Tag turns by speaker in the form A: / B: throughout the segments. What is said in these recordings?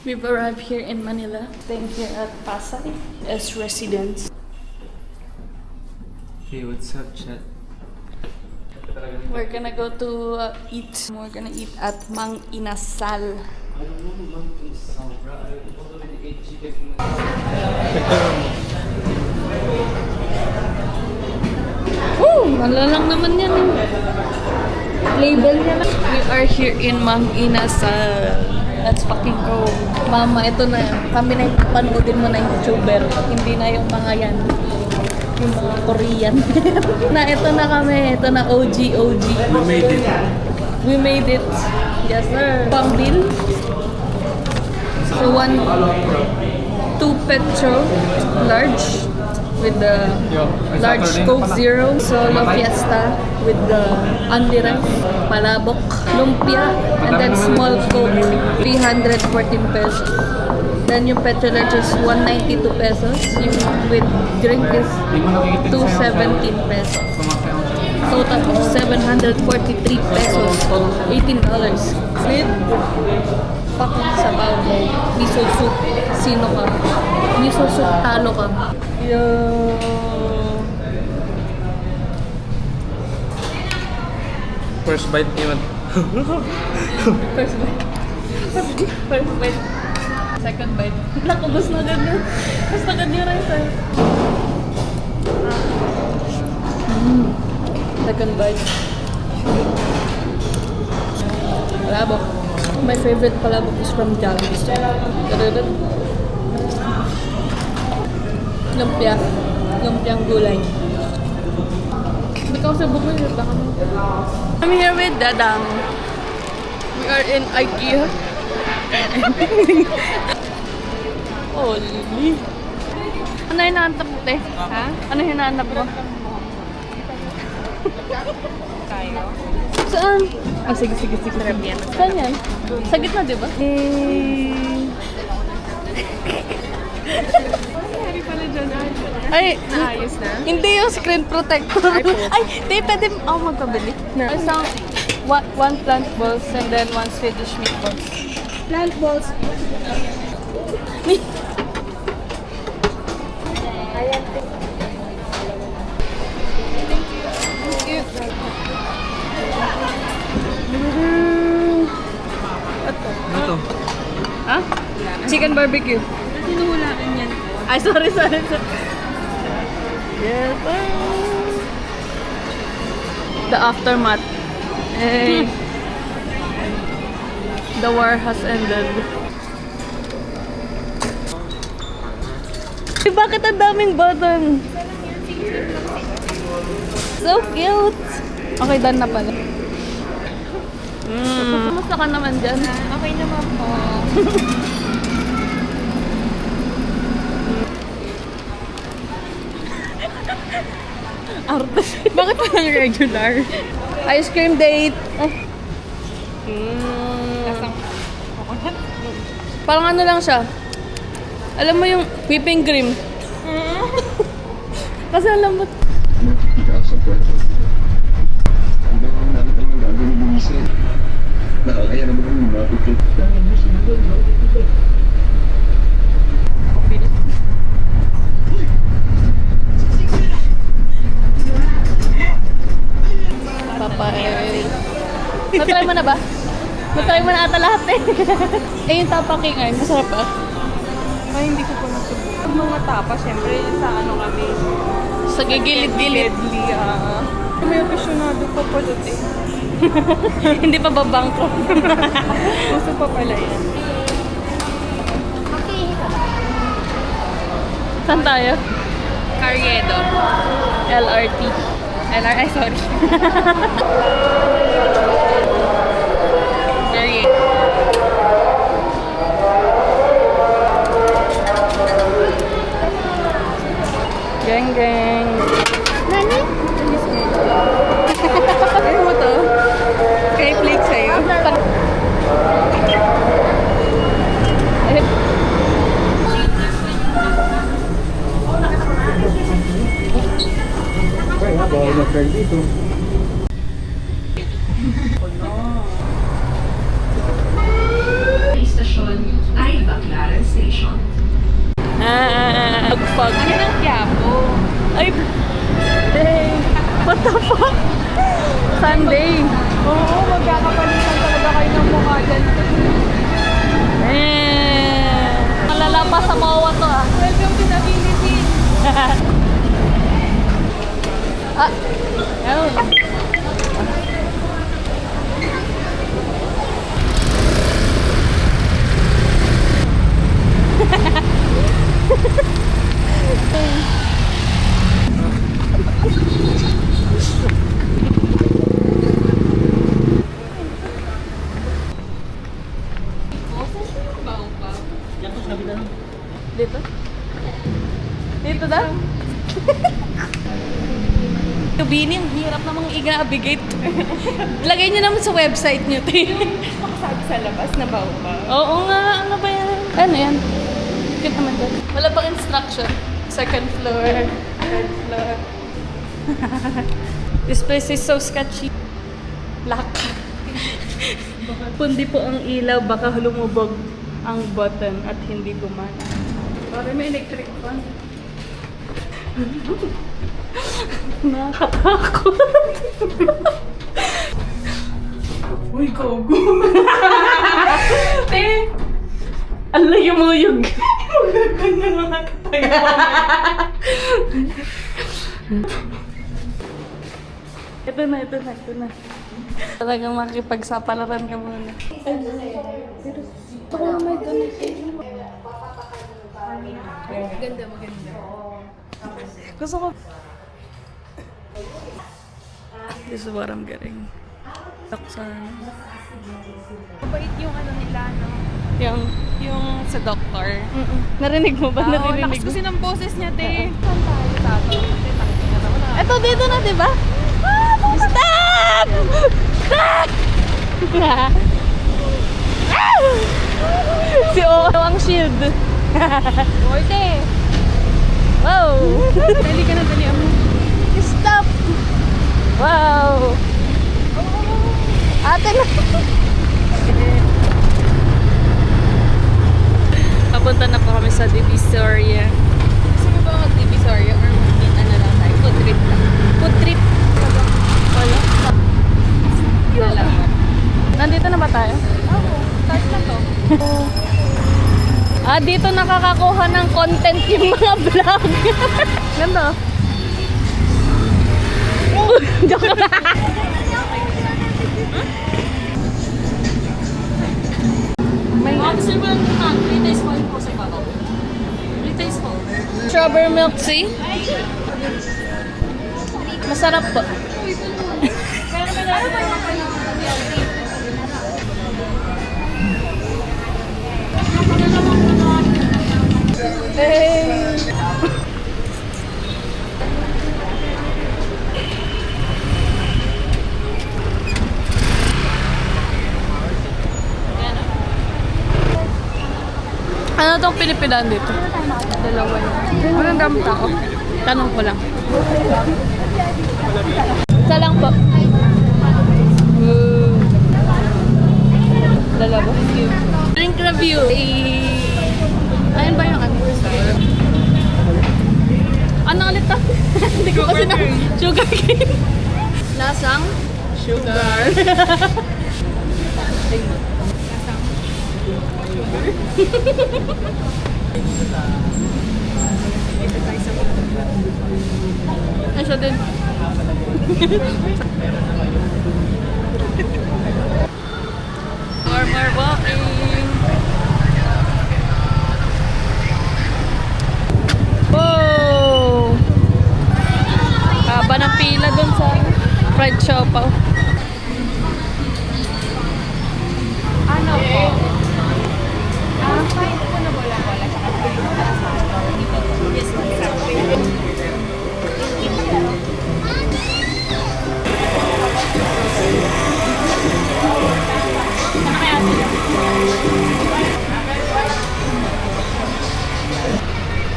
A: We've arrived here in Manila. Staying here at Pasay as residents.
B: Hey, what's up, chat?
A: We're gonna go to eat. We're gonna eat at Mang Inasal. Woo! Malalang naman yan. Label niya na. We are here in Mang Inasal. Let's fucking go. Mama, ito na. Kami na yung panoodin mo na YouTuber. Hindi na yung mga yan. Yung mga Korean. Ito na kami. Ito na OG.
B: We made it.
A: We made it. Yes, sir. Pang bill. So, 2 Petro large with the large Coke Zero, Solo Fiesta with the Andy Rice, Palabok, Lumpia, and then small Coke, 314 pesos. Then yung Petro large is 192 pesos. Yung with drink is 217 pesos. Total of 743 pesos. $18. With fucking sabaw, miso soup. Sino ka? Miso soup, talo ka. Yo.
B: First bite yun.
A: First bite. First bite. Second bite. Nakubos na agad na. Basta agad yung rice eh. Second bite. Palabok. My favorite palabok is from Jollibee. Lumpia. Lumpiang gulay. Ikaw sa buko yun. I'm here with Dadang. We are in IKEA. Holy. Ano hinahanap mo, te? Ha? Ano hinahanap mo?
C: Tayo.
A: Saan? Ah, sige. Saan yan? Sa gitna, di ba?
C: Hari pala dyan.
A: Ay,
C: Naayos na?
A: hindi yung screen protector. Ay, di, pwede ako magpabili. Isang one plant balls and then one Swedish meatballs.
C: Plant balls. Ayan. Thank you.
B: Ano to?
A: Ha? Chicken barbecue.
C: Sinuhulaan yan.
A: Ay, sorry. Yes, the aftermath. Hey. The war has ended. Bakit ang daming button? So cute! Okay, done na pala. Kumusta ka naman dyan?
C: Okay naman po.
A: Arte.
C: Bakit parang regular?
A: Ice cream date.
C: Lasang coconut.
A: Parang ano lang siya. Alam mo yung whipping cream. Kasi alam mo. Papay. Natry mo na ba? Natry mo na ata lahat eh. Yung tapaking ay, masarap ba?
C: Ay, hindi ko pa nasubukan. Mga tapa, syempre, sa ano kami.
A: Sa gigilid-gilid.
C: May aficionado pa pala eh.
A: Hindi pa babangko.
C: Gusto pa pala yan.
A: Saan tayo?
C: Carriedo.
A: LRT.
C: Ay, sorry. Carriedo.
A: Geng.
C: Nani? Ano mo to? Kay plate sa'yo?
B: Bawal na friend dito.
D: Stasyon ay
A: fog.
C: Ano ng Quiapo?
A: Ay, day. What the fuck? Sunday.
C: Oo, magkakapalitan talaga kayo ng mukha dyan.
A: Malala pa sa MOA to ah.
C: Welcome to the Philippines!
A: Ah, ayun. Dito? Dito daw? Bini, ang hirap namang i-navigate. Lagay niyo naman sa website niyo, te.
C: Makasabi sa labas na baobab.
A: Oo nga, ano ba yan? Ano yan? Cute naman doon. Wala pang instruction. Second floor, third floor. This place is so sketchy. Lock. Kundi po ang ilaw, baka lumubog ang button at hindi gumana. Parang may electric fan. Nakakatakot.
C: Uy, gogo!
A: Eh! Ang layumuyog.
C: Ganda nga nakatayo.
A: Ito na, ito na, ito na. Talagang makipagsapalaran ka muna. Ito ko naman ito na.
C: Ganda, maganda.
A: Gusto ko. This is what I'm getting. Taksan.
C: Mabait yung ano nila, no?
A: Yung sa doctor. Narinig mo ba? Narinig
C: Lakas
A: mo?
C: kasi ng boses niya, te. Saan tayo? Sabi.
A: Ito dito na, di ba? Stop! Stop! Si O ang shield.
C: Orte!
A: Wow!
C: Dali ka na, dali mo.
A: Stop! Wow! Ate na! Papunta na po kami sa Divisoria.
C: Gusto mo ba mag-divisoria or ano lang tayo? Food trip lang.
A: Food trip. Wala.
C: Salamat.
A: Nandito na ba tayo?
C: Oo, start na to.
A: Ah, dito nakakakuha ng content yung mga vlog. Ganda. Joke lang. May strawberry milk tea. Masarap po. Hey. Ano tong pinipilan dito? Dalawa yan. Walang dami tao. Tanong ko lang. Isa lang po. Dalawa. Drink review. Ayun ba yung ano? Ano ulit to? Hindi ko kasi na... Sugar cane. Lasang? Sugar. Ay, siya din. More walking. Wow! Haba ng pila dun sa fried siopaw.
C: Ano po? Kahit po na bola-bola sa yes,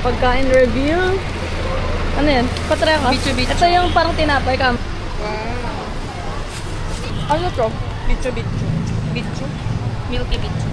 A: Pagkain review. Ano yan? Patry ka?
C: Bicho-bicho.
A: Ito yung parang tinapay ka.
C: Ano to? Bicho-bicho. Bicho? Milky bicho.